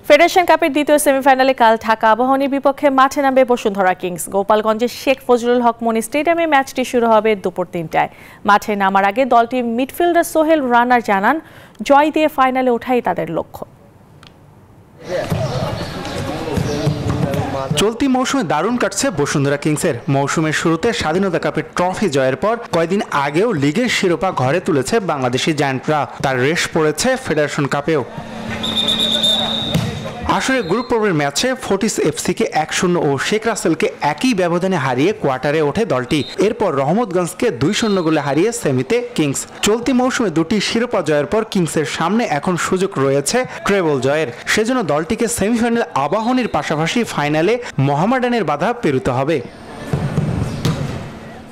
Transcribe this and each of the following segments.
Federation কাপের দ্বিতীয় সেমিফাইনালে কাল ঢাকা আবাহনীর বিপক্ষে মাঠে নামবে বসুন্ধরা কিংস। গোপালগঞ্জের শেখ ফজলুল হক মনি স্টেডিয়ামে ম্যাচটি শুরু হবে দুপুর ৩টায়। মাঠে নামার আগে দলটির মিডফিল্ডার সোহেল রানার জানান, জয় দিয়ে ফাইনালে ওঠাই তাদের লক্ষ্য। চলতি মৌসুমে দারুণ কাটছে বসুন্ধরা কিংসের। মৌসুমের শুরুতে স্বাধীনতা কাপের ট্রফি জয়ের পর কয়েকদিন আগেও লিগের শিরোপা ঘরে তুলেছে বাংলাদেশি জায়ান্টরা। তার রেশ পড়েছে ফেডারেশন কাপেও। আসলে গ্রুপ পর্বের ম্যাচে ফোর্টিস এফসিকে ১-০ ও শেখ রাসেলকে একই ব্যবধানে হারিয়ে কোয়ার্টারে ওঠে দলটি। এরপর রহমতগঞ্জকে ২-০ গোলে হারিয়ে সেমিতে কিংস। চলতি মৌসুমে দুটি শিরোপা জয়ের পর কিংসের সামনে এখন সুযোগ রয়েছে ট্রেবল জয়ের। সেজন্য দলটিকে সেমিফাইনালে আবাহনীর পাশাপাশি ফাইনালে মোহামেডানের বাধা পেরোতে হবে।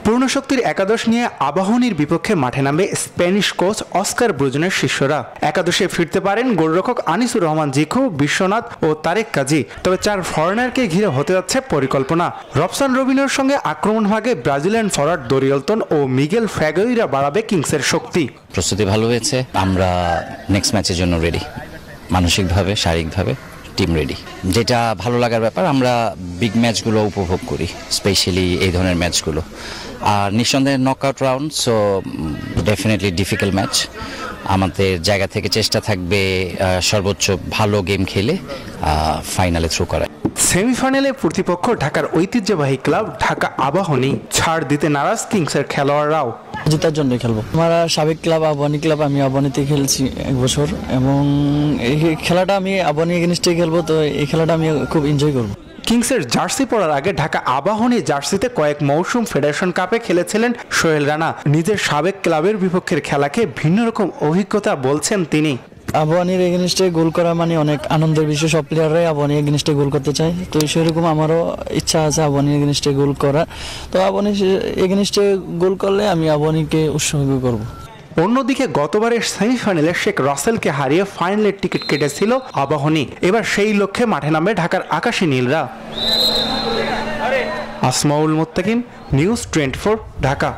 পূর্ণশক্তির একাদশ নিয়ে আবাহনীর বিপক্ষে মাঠে নামবে স্প্যানিশ কোচ অস্কার ব্রুজনের শিষ্যরা। একাদশে ফিরতে পারেন গোলরক্ষক আনিসুর রহমান জিকু, বিশ্বনাথ ও তারেক কাজী। তবে ৪ ফরেনারকে ঘিরে হতে যাচ্ছে পরিকল্পনা। রবসান রবিনোর সঙ্গে আক্রমণ ভাগে ব্রাজিলিয়ান ফরওয়ার্ড দরিয়লতন ও মিগেল ফ্যাগোইরা বাড়াবে কিংসের শক্তি। প্রস্তুতি ভালো হয়েছে, আমরা নেক্সট ম্যাচের জন্য রেডি। মানসিকভাবে, শারীরিকভাবে টিম রেডি। যেটা ভালো লাগার ব্যাপার, আমরা বিগ ম্যাচগুলো উপভোগ করি, স্পেশালি এই ধরনের ম্যাচগুলো। আর নিঃসন্দেহে knockout round, so definitely difficult match. আমাদের জায়গা থেকে চেষ্টা থাকবে সর্বোচ্চ ভালো গেম খেলে ফাইনালে থ্রু করা। সেমিফাইনালে প্রতিপক্ষ ঢাকার ঐতিহ্যবাহী ক্লাব ঢাকা আবাহনী। ছাড় দিতে নারাজ কিংসের খেলোয়াড়রাও। জেতার জন্য খেলবো। আমার সাবেক ক্লাব আবাহনী ক্লাব, আমি আবাহনীতে খেলছি 1 বছর এবং এই খেলাটা আমি আবাহনী এগেইনস্টে খেলবো, তো এই খেলাটা আমি খুব এনজয় করবো। কিংসের জার্সি পরার আগে ঢাকা আবাহনী জার্সিতে কয়েক মৌসুম ফেডারেশন কাপে খেলেছিলেন সোহেল রানা। নিজের সাবেক ক্লাবের বিপক্ষের খেলাকে ভিন্ন রকম অভিজ্ঞতা বলছেন তিনি। আবাহনীর এগেইনস্টে গোল করা মানে অনেক আনন্দের বিষয়। সব প্লেয়াররাই আবাহনী এগেইনস্টে গোল করতে চায়, তো সেরকম আমারও ইচ্ছা আছে আবাহনী এগেইনস্টে গোল করা। তো আবাহনী এগেইনস্টে গোল করলে আমি আবাহনীকে উৎসর্গ করব। অন্যদিকে গতবারের সেমিফাইনালে শেখ রাসেলকে হারিয়ে ফাইনালের টিকিট কেটেছিল আবাহনী। এবার সেই লক্ষ্যে মাঠে নামবে ঢাকার আকাশী নীলরা। আসমাউল মুত্তাকিন, নিউজ 24, ঢাকা।